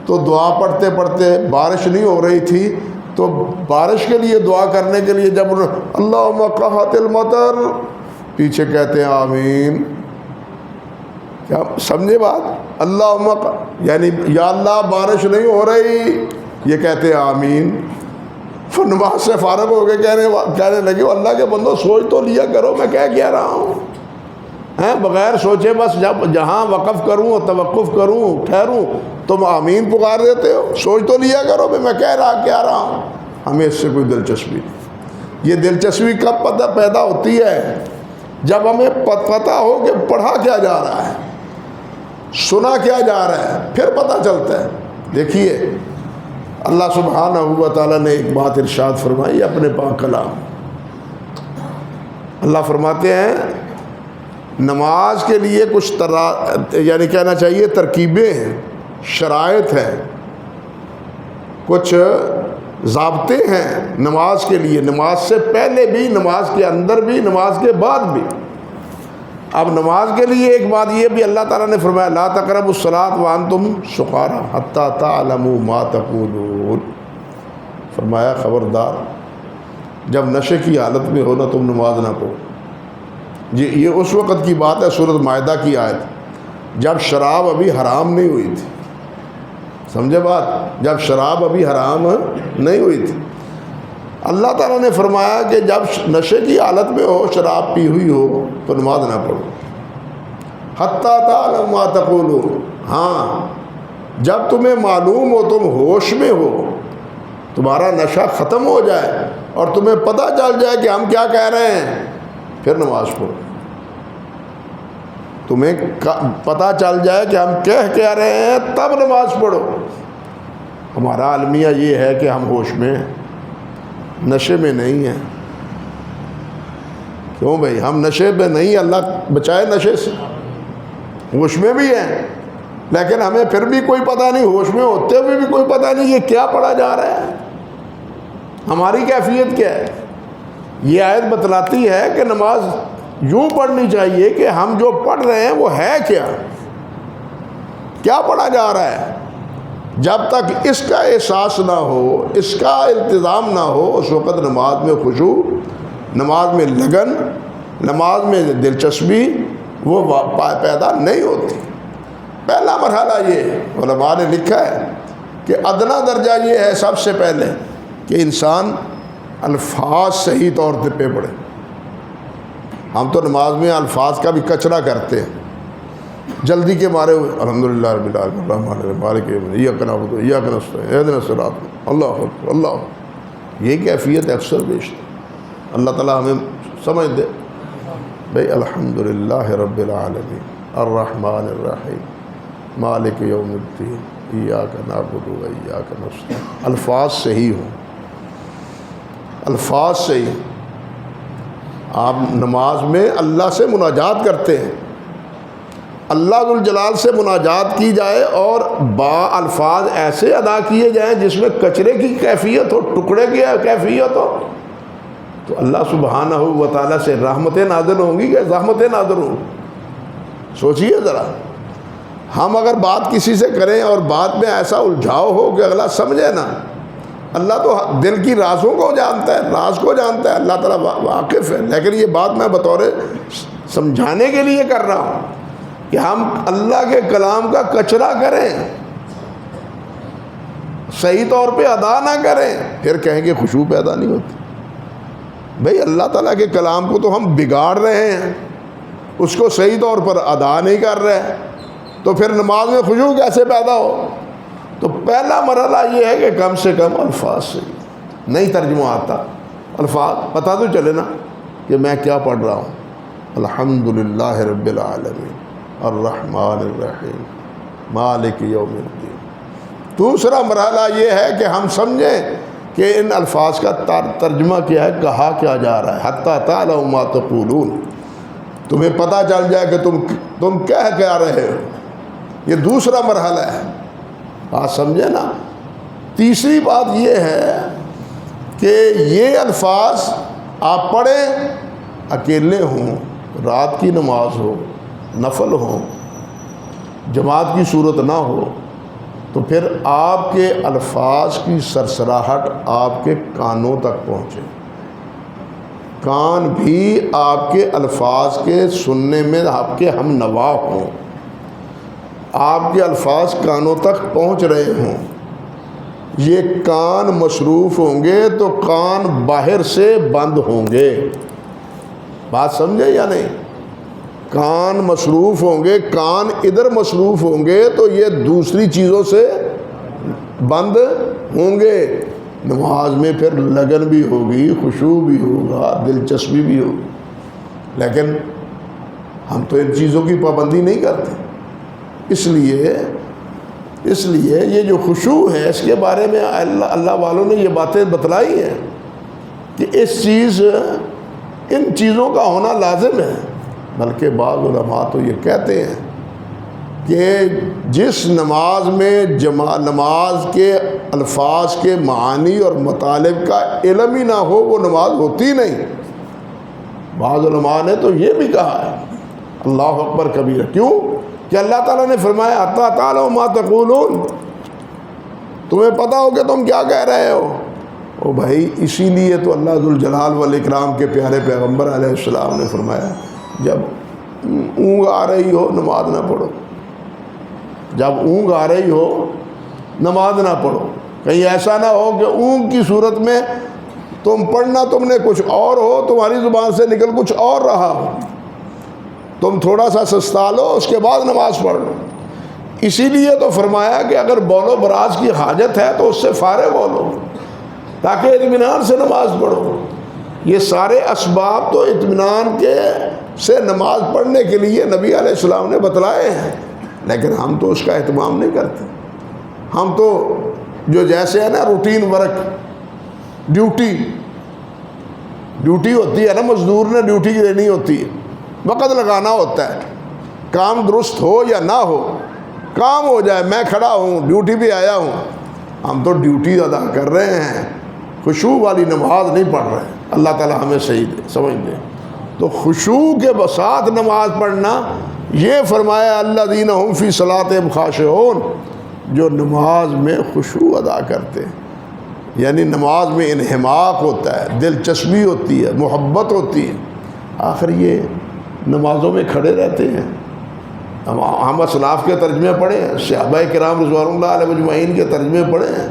تو دعا پڑھتے پڑھتے بارش نہیں ہو رہی تھی تو بارش کے لیے دعا کرنے کے لیے جب اللہم قحط المطر پیچھے کہتے ہیں آمین. کیا سمجھے بات؟ اللہم یعنی یا اللہ بارش نہیں ہو رہی، یہ کہتے ہیں آمین. پھر نماز سے فارغ ہو کے کہنے لگے اللہ کے بندو سوچ تو لیا کرو میں کیا رہا ہوں. بغیر سوچے بس جہاں وقف کروں توقف کروں ٹھہروں تم آمین پکار دیتے ہو. سوچ تو لیا کرو میں کیا رہا ہوں. ہمیں اس سے کوئی دلچسپی نہیں. یہ دلچسپی کب پیدا ہوتی ہے؟ جب ہمیں پتہ ہو کہ پڑھا کیا جا رہا ہے، سنا کیا جا رہا ہے، پھر پتہ چلتا ہے. دیکھیے اللہ سبحانہ و تعالیٰ نے ایک بات ارشاد فرمائی اپنے پاک کلام. اللہ فرماتے ہیں نماز کے لیے کچھ یعنی کہنا چاہیے ترکیبیں ہیں، شرائط ہیں، کچھ ضابطے ہیں نماز کے لیے، نماز سے پہلے بھی، نماز کے اندر بھی، نماز کے بعد بھی. اب نماز کے لیے ایک بات یہ بھی اللہ تعالیٰ نے فرمایا لا تقربوا الصلاۃ وانتم سکارى حتی تعلموا ما تقولون. فرمایا خبردار جب نشے کی حالت میں ہو نا تم نماز نہ پڑھو. جی یہ اس وقت کی بات ہے، سورۃ مائدہ کی آیت، جب شراب ابھی حرام نہیں ہوئی تھی. سمجھے بات؟ جب شراب ابھی حرام نہیں ہوئی تھی. اللہ تعالیٰ نے فرمایا کہ جب نشے کی حالت میں ہو، شراب پی ہوئی ہو تو نماز نہ پڑھو، حتیٰ تعلموا ما تقولون، ہاں جب تمہیں معلوم ہو، تم ہوش میں ہو، تمہارا نشہ ختم ہو جائے اور تمہیں پتہ چل جائے کہ ہم کیا کہہ رہے ہیں، پھر نماز پڑھو۔ تمہیں پتہ چل جائے کہ ہم کہہ رہے ہیں تب نماز پڑھو۔ ہمارا المیہ یہ ہے کہ ہم ہوش میں ہیں، نشے میں نہیں ہیں۔ کیوں بھائی؟ ہم نشے میں نہیں، اللہ بچائے نشے سے، ہوش میں بھی ہیں، لیکن ہمیں پھر بھی کوئی پتہ نہیں، ہوش میں ہوتے ہوئے بھی کوئی پتہ نہیں یہ کیا پڑھا جا رہا ہے، ہماری کیفیت کیا ہے۔ یہ آیت بتلاتی ہے کہ نماز یوں پڑھنی چاہیے کہ ہم جو پڑھ رہے ہیں وہ ہے کیا پڑھا جا رہا ہے۔ جب تک اس کا احساس نہ ہو، اس کا التزام نہ ہو، اس وقت نماز میں خشوع، نماز میں لگن، نماز میں دلچسپی وہ پیدا نہیں ہوتی۔ پہلا مرحلہ یہ علماء نے لکھا ہے کہ ادنا درجہ یہ ہے سب سے پہلے کہ انسان الفاظ صحیح طور پہ پڑھے۔ ہم تو نماز میں الفاظ کا بھی کچرا کرتے ہیں، جلدی کے مارے ہوئے الحمدللہ رب العالمین الرحمن الرحیم مالک یوم الدین ایاک نعبد و ایاک نستعین اہدنا الصراط اللہ اکبر اللہ اکبر۔ یہ کیفیت اکثر بیشتر اللہ تعالیٰ ہمیں سمجھ دے۔ بھئی الحمدللہ رب العالمین الرحمن الرحیم مالک یوم الدین ایاک نعبد و ایاک نستعین۔ الفاظ صحیح ہوں، الفاظ صحیح۔ آپ نماز میں اللہ سے مناجات کرتے ہیں، اللہ ذوالجلال سے مناجات کی جائے اور با الفاظ ایسے ادا کیے جائیں جس میں کچرے کی کیفیت ہو، ٹکڑے کی کیفیت ہو، تو اللہ سبحانہ و تعالیٰ سے رحمتیں نازل ہوں گی کہ زحمتیں نازل ہوں گی؟ سوچئے ذرا، ہم اگر بات کسی سے کریں اور بات میں ایسا الجھاؤ ہو کہ اگلا سمجھے نا، اللہ تو دل کی رازوں کو جانتا ہے، راز کو جانتا ہے، اللہ تعالیٰ واقف ہے، لیکن یہ بات میں بطور سمجھانے کے لیے کر رہا ہوں کہ ہم اللہ کے کلام کا کچرا کریں، صحیح طور پہ ادا نہ کریں، پھر کہیں کہ خشوع پیدا نہیں ہوتی۔ بھئی اللہ تعالیٰ کے کلام کو تو ہم بگاڑ رہے ہیں، اس کو صحیح طور پر ادا نہیں کر رہے، تو پھر نماز میں خشوع کیسے پیدا ہو؟ تو پہلا مرحلہ یہ ہے کہ کم سے کم الفاظ سے نہیں ترجمہ آتا، الفاظ پتہ تو چلے نا کہ میں کیا پڑھ رہا ہوں۔ الحمدللہ رب العالمین الرحمن الرحیم مالک یوم الدین۔ دوسرا مرحلہ یہ ہے کہ ہم سمجھیں کہ ان الفاظ کا ترجمہ کیا ہے، کہا کیا جا رہا ہے۔ حتیٰ تعلموا ما تقولون، تمہیں پتہ چل جائے کہ تم کہہ کیا رہے ہو۔ یہ دوسرا مرحلہ ہے، بات سمجھے نا۔ تیسری بات یہ ہے کہ یہ الفاظ آپ پڑھیں، اکیلے ہوں، رات کی نماز ہو، نفل ہو، جماعت کی صورت نہ ہو، تو پھر آپ کے الفاظ کی سرسراہٹ آپ کے کانوں تک پہنچے، کان بھی آپ کے الفاظ کے سننے میں آپ کے ہم نوا ہوں، آپ کے الفاظ کانوں تک پہنچ رہے ہوں۔ یہ کان مصروف ہوں گے تو کان باہر سے بند ہوں گے، بات سمجھے یا نہیں؟ کان مصروف ہوں گے، کان ادھر مصروف ہوں گے تو یہ دوسری چیزوں سے بند ہوں گے۔ نماز میں پھر لگن بھی ہوگی، خشوع بھی ہوگا، دلچسپی بھی ہوگی، لیکن ہم تو ان چیزوں کی پابندی نہیں کرتے۔ اس لیے یہ جو خشوع ہے اس کے بارے میں اللہ والوں نے یہ باتیں بتلائی ہیں کہ ان چیزوں کا ہونا لازم ہے۔ بلکہ بعض علماء تو یہ کہتے ہیں کہ جس نماز میں نماز کے الفاظ کے معانی اور مطالب کا علم ہی نہ ہو وہ نماز ہوتی نہیں۔ بعض علماء نے تو یہ بھی کہا ہے، اللہ اکبر کبیرہ، کیوں کہ اللہ تعالیٰ نے فرمایا حتیٰ تعلموا ما تقولون، تمہیں پتہ ہو کہ تم کیا کہہ رہے ہو۔ او بھائی اسی لیے تو اللہ ذوالجلال والاکرام کے پیارے پیغمبر علیہ السلام نے فرمایا جب اونگ آ رہی ہو نماز نہ پڑھو، جب اونگ آ رہی ہو نماز نہ پڑھو۔ کہیں ایسا نہ ہو کہ اونگ کی صورت میں تم پڑھنا تم نے کچھ اور ہو، تمہاری زبان سے نکل کچھ اور رہا ہو، تم تھوڑا سا سستا لو، اس کے بعد نماز پڑھ لو۔ اسی لیے تو فرمایا کہ اگر بول و براز کی حاجت ہے تو اس سے فارغ ہو لو تاکہ اطمینان سے نماز پڑھو۔ یہ سارے اسباب تو اطمینان کے سے نماز پڑھنے کے لیے نبی علیہ السلام نے بتلائے ہیں، لیکن ہم تو اس کا اہتمام نہیں کرتے۔ ہم تو جو جیسے ہے نا روٹین ورک، ڈیوٹی ہوتی ہے نا، مزدور نے ڈیوٹی لینی ہوتی ہے، وقت لگانا ہوتا ہے، کام درست ہو یا نہ ہو، کام ہو جائے، میں کھڑا ہوں ڈیوٹی پہ آیا ہوں، ہم تو ڈیوٹی ادا کر رہے ہیں، خشوع والی نماز نہیں پڑھ رہے۔ اللہ تعالی ہمیں صحیح دے، سمجھ دے۔ تو خشوع کے ساتھ نماز پڑھنا، یہ فرمایا الذین هم فی صلاتہم خاشعون، جو نماز میں خشوع ادا کرتے ہیں، یعنی نماز میں انہماک ہوتا ہے، دلچسپی ہوتی ہے، محبت ہوتی ہے۔ آخر یہ نمازوں میں کھڑے رہتے ہیں۔ ہم اسلاف کے ترجمے پڑھے ہیں، صحابہ کرام رضوان اللہ علیہ مجمعین کے ترجمے پڑھے ہیں،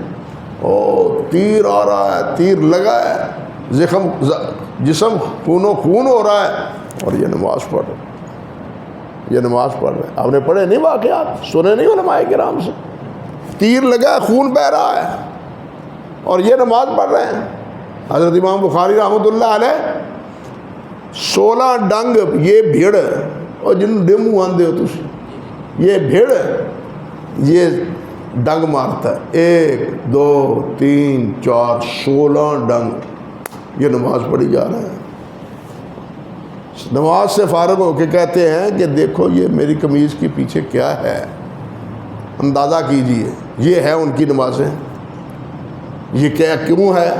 تیر آ رہا ہے، تیر لگا ہے، جسم خون و خون ہو رہا ہے، اور یہ نماز پڑھ رہے، یہ نماز پڑھ رہے۔ آپ نے پڑھے نہیں واقعات، سنے نہیں علماء کرام سے؟ تیر لگا ہے، خون بہ رہا ہے، اور یہ نماز پڑھ رہے ہیں۔ حضرت امام بخاری رحمۃ اللہ علیہ 16 ڈنگ یہ بھیڑ، اور جن ڈیمو آندے ہو تسی، یہ بھیڑ یہ ڈنگ مارتا ہے، 1 2 3 4 16 ڈنگ، یہ نماز پڑھی جا رہا ہے۔ نماز سے فارغ ہو کے کہتے ہیں کہ دیکھو یہ میری قمیض کے پیچھے کیا ہے، اندازہ کیجئے، یہ ہے ان کی نمازیں۔ یہ کیا کیوں ہے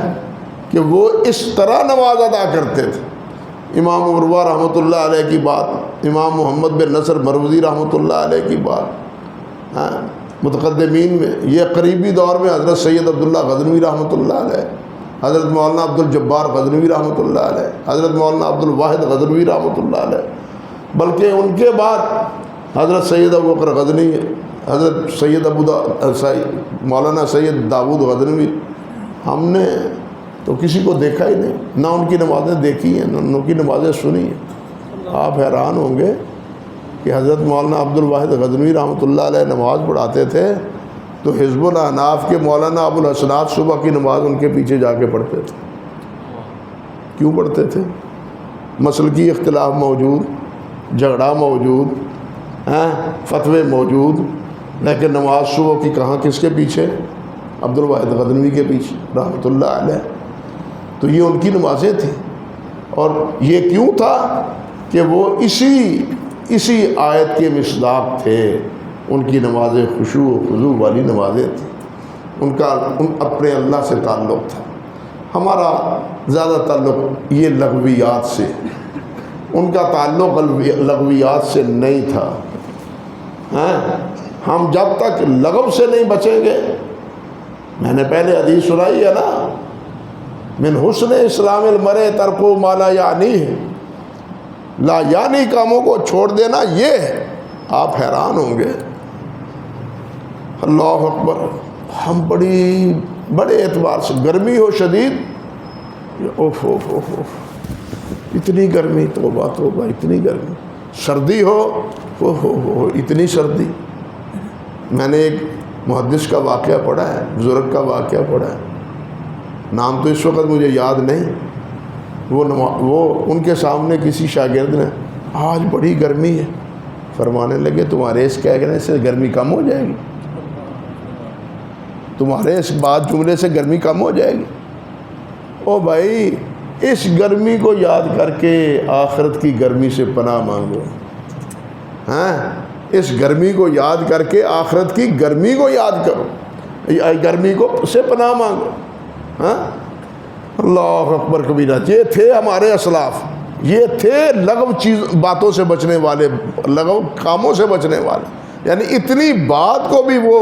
کہ وہ اس طرح نماز ادا کرتے تھے۔ امام عروہ رحمۃ اللہ علیہ کی بات، امام محمد بن نصر مروزی رحمۃ اللہ علیہ کی بات، متقدمین میں یہ قریبی دور میں حضرت سید عبداللہ غزنوی رحمۃ اللہ علیہ، حضرت مولانا عبد الجبار غزنوی رحمۃ اللہ علیہ، حضرت مولانا عبد الواحد غزنوی رحمۃ اللہ علیہ، بلکہ ان کے بعد حضرت سید ابوبکر غزنوی، حضرت سید مولانا سید داود غزنوی، ہم نے تو کسی کو دیکھا ہی نہیں، نہ ان کی نمازیں دیکھی ہیں، نہ ان کی نمازیں سنی ہیں۔ آپ حیران ہوں گے کہ حضرت مولانا عبد الواحد غزنوی رحمۃ اللہ علیہ نماز پڑھاتے تھے تو حزب الاحناف کے مولانا ابو الحسنات صبح کی نماز ان کے پیچھے جا کے پڑھتے تھے۔ کیوں پڑھتے تھے؟ مسلکی اختلاف موجود، جھگڑا موجود، فتوے موجود، لیکن نماز صبح کی کہاں کس کے پیچھے؟ عبد الواحد غزنوی کے پیچھے رحمۃ اللہ علیہ۔ تو یہ ان کی نمازیں تھیں، اور یہ کیوں تھا کہ وہ اسی آیت کے مصداق تھے۔ ان کی نمازیں خشوع و خضوع والی نمازیں تھیں، ان اپنے اللہ سے تعلق تھا۔ ہمارا زیادہ تعلق یہ لغویات سے، ان کا تعلق لغویات سے نہیں تھا۔ ہم جب تک لغو سے نہیں بچیں گے، میں نے پہلے حدیث سنائی ہے نا، من حسن اسلام المرء ترک ما لا یعنیہ، لا یعنی کاموں کو چھوڑ دینا یہ ہے۔ آپ حیران ہوں گے، اللہ اکبر، ہم بڑے اعتبار سے، گرمی ہو شدید، اوف اوف اوف اوف، اتنی گرمی، توبہ توبہ، اتنی گرمی، سردی ہو اتنی سردی۔ میں نے ایک محدث کا واقعہ پڑھا ہے، بزرگ کا واقعہ پڑھا ہے، نام تو اس وقت مجھے یاد نہیں، وہ ان کے سامنے کسی شاگرد نے، آج بڑی گرمی ہے، فرمانے لگے تمہارے اس کہنے سے گرمی کم ہو جائے گی، تمہارے اس بات جملے سے گرمی کم ہو جائے گی۔ او بھائی، اس گرمی کو یاد کر کے آخرت کی گرمی سے پناہ مانگو، اس گرمی کو یاد کر کے آخرت کی گرمی کو یاد کرو، گرمی کو سے پناہ مانگو۔ اللہ اکبر کبیرہ۔ یہ تھے ہمارے اسلاف، یہ تھے لغو باتوں سے بچنے والے، لغو کاموں سے بچنے والے، یعنی اتنی بات کو بھی وہ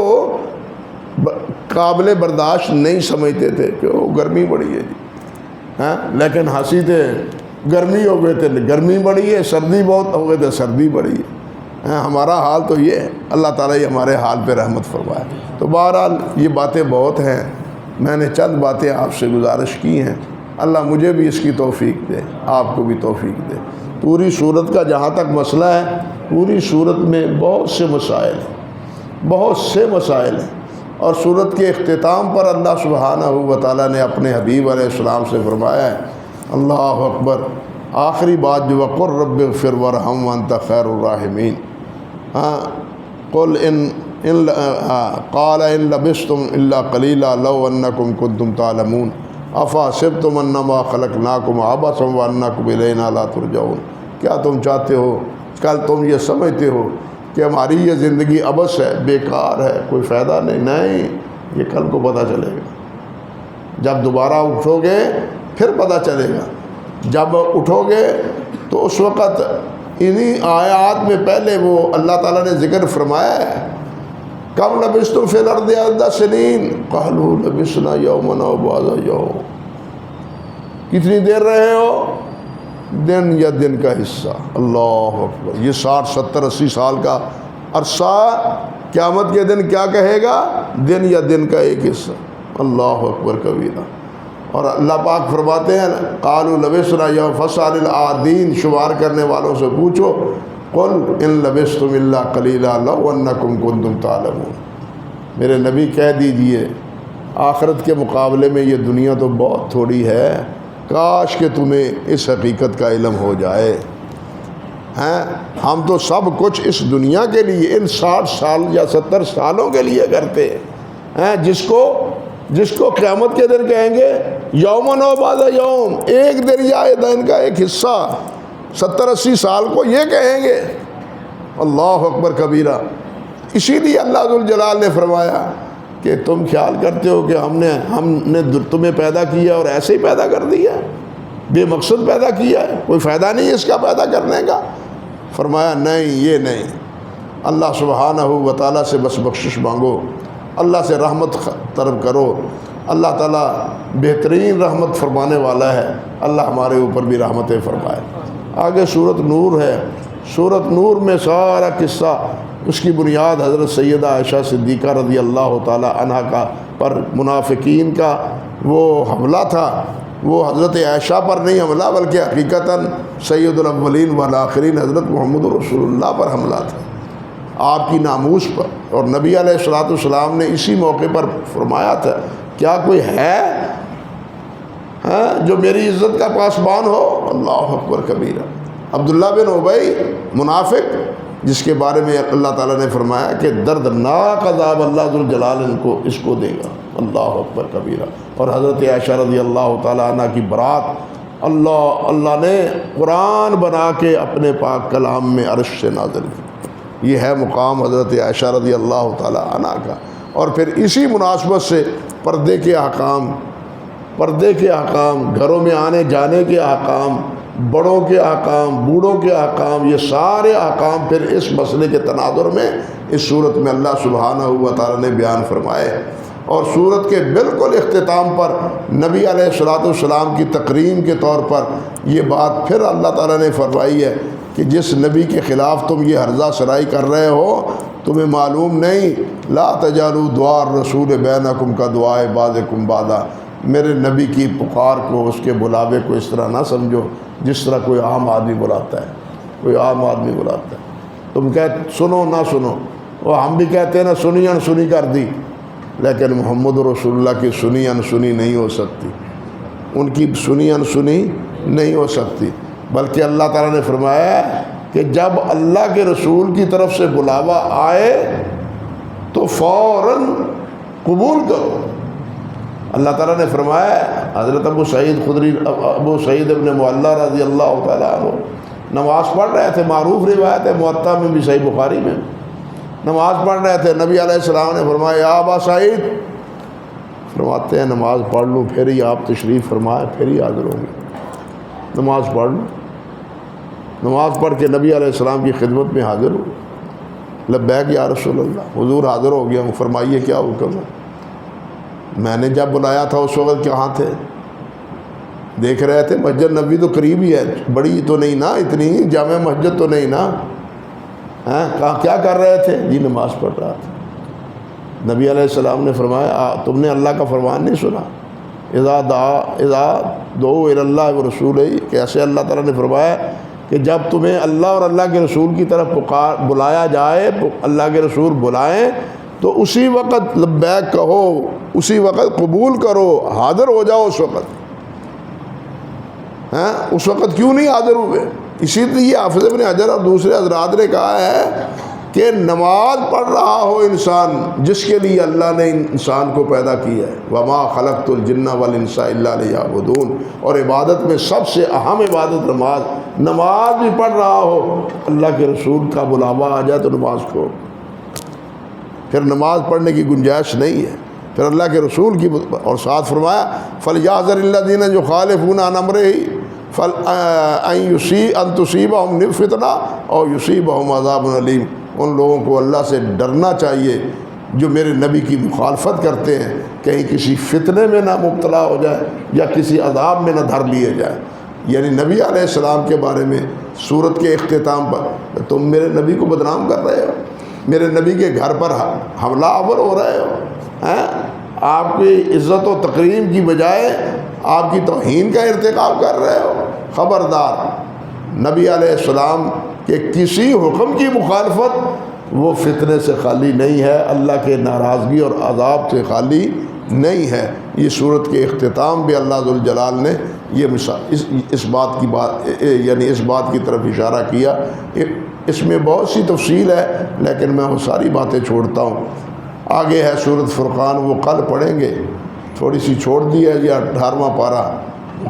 قابل برداشت نہیں سمجھتے تھے کہ وہ گرمی بڑی ہے جی، لیکن ہنسی تھے، گرمی ہو گئے تھے گرمی بڑی ہے، سردی بہت ہو گئے تھے سردی بڑی ہے۔ ہمارا حال تو یہ ہے، اللہ تعالیٰ یہ ہمارے حال پہ رحمت فرمائے۔ تو بہرحال یہ باتیں بہت ہیں، میں نے چند باتیں آپ سے گزارش کی ہیں، اللہ مجھے بھی اس کی توفیق دے، آپ کو بھی توفیق دے۔ پوری صورت کا جہاں تک مسئلہ ہے، پوری صورت میں بہت سے مسائل ہیں، بہت سے مسائل ہیں، اور صورت کے اختتام پر اللہ سبحانہ و تعالیٰ نے اپنے حبیب علیہ السلام سے فرمایا ہے، اللہ اکبر، آخری بات جو وقر رب اغفر ورحم وانت خیر الراحمین، قل قال ان لبثتم الا قلیلا لو انکم کنتم تعلمون افحسبتم انما خلقناکم عبثا وانکم الینا لا ترجعون۔ کیا تم چاہتے ہو، کل تم یہ سمجھتے ہو کہ ہماری یہ زندگی عبث ہے، بیکار ہے، کوئی فائدہ نہیں، یہ کل کو پتہ چلے گا، جب دوبارہ اٹھو گے پھر پتہ چلے گا۔ جب اٹھو گے تو اس وقت انہی آیات میں پہلے وہ اللہ تعالیٰ نے ذکر فرمایا ہے، کم لبثتم فی الارض عدد سنین قالوا لبثنا یوما او بعض یوم، کتنی دیر رہے ہو، دن یا دن کا حصہ۔ اللہ اکبر، یہ 60 70 80 سال کا عرصہ قیامت کے دن کیا کہے گا، دن یا دن کا ایک حصہ۔ اللہ اکبر کبیرہ۔ اور اللہ پاک فرماتے ہیں قالوا لبثنا یوما فاسأل العادین، شمار کرنے والوں سے پوچھو، قل ان لبثتم الا قلیلا لو انکم کنتم تعلمون، میرے نبی کہہ دیجئے آخرت کے مقابلے میں یہ دنیا تو بہت تھوڑی ہے، کاش کہ تمہیں اس حقیقت کا علم ہو جائے۔ ہم تو سب کچھ اس دنیا کے لیے ان 60 سال یا 70 سالوں کے لیے کرتے ہیں، جس کو قیامت کے دن کہیں گے یومن و بعض یوم، ایک دن یا دن کا ایک حصہ، 70 80 سال کو یہ کہیں گے۔ اللہ اکبر کبیرہ۔ اسی لیے اللہ ذوالجلال نے فرمایا کہ تم خیال کرتے ہو کہ ہم نے تمہیں پیدا کیا اور ایسے ہی پیدا کر دیا، بے مقصد پیدا کیا ہے، کوئی فائدہ نہیں اس کا پیدا کرنے کا۔ فرمایا نہیں، یہ نہیں، اللہ سبحانہ و تعالیٰ سے بس بخشش مانگو، اللہ سے رحمت طلب کرو، اللہ تعالیٰ بہترین رحمت فرمانے والا ہے، اللہ ہمارے اوپر بھی رحمتیں فرمائے۔ آگے سورۃ نور ہے، سورۃ نور میں سارا قصہ، اس کی بنیاد حضرت سیدہ عائشہ صدیقہ رضی اللہ تعالیٰ عنہا کا پر منافقین کا وہ حملہ تھا، وہ حضرت عائشہ پر نہیں حملہ بلکہ حقیقتاً سید الاولین والآخرین حضرت محمد رسول اللہ پر حملہ تھا، آپ کی ناموس پر۔ اور نبی علیہ الصلوۃ والسلام نے اسی موقع پر فرمایا تھا، کیا کوئی ہے جو میری عزت کا پاسبان ہو؟ اللہ اکبر کبیرہ۔ عبداللہ بن ابی منافق، جس کے بارے میں اللہ تعالیٰ نے فرمایا کہ دردناک عذاب اللہ ذوالجلال اس کو دے گا۔ اللہ اکبر کبیرہ۔ اور حضرت عائشہ رضی اللہ تعالیٰ عنہ کی برات اللہ نے قرآن بنا کے اپنے پاک کلام میں عرش سے نازل کی۔ یہ ہے مقام حضرت عائشہ رضی اللہ تعالیٰ عنہ کا۔ اور پھر اسی مناسبت سے پردے کے احکام، گھروں میں آنے جانے کے احکام، بڑوں کے احکام، بوڑھوں کے احکام، یہ سارے احکام پھر اس مسئلے کے تناظر میں اس صورت میں اللہ سبحانہ و تعالیٰ نے بیان فرمائے۔ اور صورت کے بالکل اختتام پر نبی علیہ الصلوۃ والسلام کی تکریم کے طور پر یہ بات پھر اللہ تعالیٰ نے فرمائی ہے کہ جس نبی کے خلاف تم یہ ہرزہ سرائی کر رہے ہو، تمہیں معلوم نہیں، لا تجعلوا دعاء الرسول بینکم کا دعائے بعضکم بعضا، میرے نبی کی پکار کو، اس کے بلاوے کو اس طرح نہ سمجھو جس طرح کوئی عام آدمی بلاتا ہے، کوئی عام آدمی بلاتا ہے۔ تم کہتے سنو نہ سنو، وہ ہم بھی کہتے ہیں نا سنی انسنی کر دی، لیکن محمد رسول اللہ کی سنی انسنی نہیں ہو سکتی، ان کی سنی انسنی نہیں ہو سکتی، بلکہ اللہ تعالیٰ نے فرمایا کہ جب اللہ کے رسول کی طرف سے بلاوا آئے تو فوراً قبول کرو۔ اللہ تعالیٰ نے فرمایا، حضرت ابو سعید ابن معلہ رضی اللہ تعالیٰ عنہ نماز پڑھ رہے تھے، معروف روایت ہے موطا میں بھی، صحیح بخاری میں، نماز پڑھ رہے تھے، نبی علیہ السلام نے فرمایا یا ابا سعید، فرماتے ہیں نماز پڑھ لوں پھر ہی آپ تشریف فرمائے، پھر ہی حاضر ہوں گے، نماز پڑھ لوں۔ نماز پڑھ کے نبی علیہ السلام کی خدمت میں حاضر ہوں، لبیک یا رسول اللہ، حضور حاضر ہو گیا ہوں، فرمائیے کیا حکم ہے؟ میں نے جب بلایا تھا اس وقت کہاں تھے؟ دیکھ رہے تھے مسجد نبوی تو قریب ہی ہے، بڑی تو نہیں نا، اتنی جامع مسجد تو نہیں نا، کہاں کیا کر رہے تھے؟ جی نماز پڑھ رہا تھا۔ نبی علیہ السلام نے فرمایا تم نے اللہ کا فرمان نہیں سنا؟ اذا دعوا الی اللہ ورسولہ، کہ ایسے اللہ تعالیٰ نے فرمایا کہ جب تمہیں اللہ اور اللہ کے رسول کی طرف بلایا جائے، اللہ کے رسول بلائیں تو اسی وقت لبیک کہو، اسی وقت قبول کرو، حاضر ہو جاؤ اس وقت۔ ہاں، اس وقت کیوں نہیں حاضر ہوئے؟ اسی لیے حافظ ابن حجر اور دوسرے حضرات نے کہا ہے کہ نماز پڑھ رہا ہو انسان جس کے لیے اللہ نے انسان کو پیدا کیا ہے، وما خلقت الجن والانس الا لیعبدون، اور عبادت میں سب سے اہم عبادت نماز بھی پڑھ رہا ہو، اللہ کے رسول کا بلاوا آ جائے تو نماز کو، پھر نماز پڑھنے کی گنجائش نہیں ہے۔ پھر اللہ کے رسول کی، اور ساتھ فرمایا فَلْيَحْذَرِ الَّذِينَ يُخَالِفُونَ عَنْ أَمْرِهِ أَن تُصِيبَهُمْ فِتْنَةٌ أَوْ يُصِيبَهُمْ عَذَابٌ أَلِيمٌ۔ ان لوگوں کو اللہ سے ڈرنا چاہیے جو میرے نبی کی مخالفت کرتے ہیں، کہیں کسی فتنے میں نہ مبتلا ہو جائے یا کسی عذاب میں نہ دھر لیے جائے۔ یعنی نبی علیہ السلام کے بارے میں سورت کے اختتام پر تم میرے نبی کو بدنام کر رہے ہو، میرے نبی کے گھر پر حملہ آور ہو رہے ہو، آپ کی عزت و تکریم کی بجائے آپ کی توہین کا ارتکاب کر رہے ہو۔ خبردار، نبی علیہ السلام کے کسی حکم کی مخالفت وہ فتنے سے خالی نہیں ہے، اللہ کے ناراضگی اور عذاب سے خالی نہیں ہے۔ یہ سورت کے اختتام بھی اللہ ذوالجلال نے یہ اس بات کی طرف اشارہ کیا۔ اس میں بہت سی تفصیل ہے لیکن میں وہ ساری باتیں چھوڑتا ہوں۔ آگے ہے سورۃ فرقان، وہ کل پڑھیں گے، تھوڑی سی چھوڑ دی ہے یہ 18واں پارہ،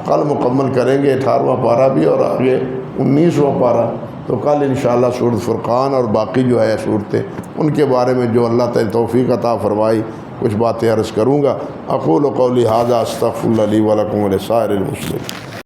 کل مکمل کریں گے 18واں پارہ بھی اور آگے 19واں پارہ۔ تو کل انشاءاللہ سورۃ فرقان اور باقی جو ہے صورتیں ان کے بارے میں جو اللہ تعالی توفیق عطا فرمائی کچھ باتیں عرض کروں گا۔ اقول قولی ھذا استغفر اللہ لی ولکم ولسائر المسلمین۔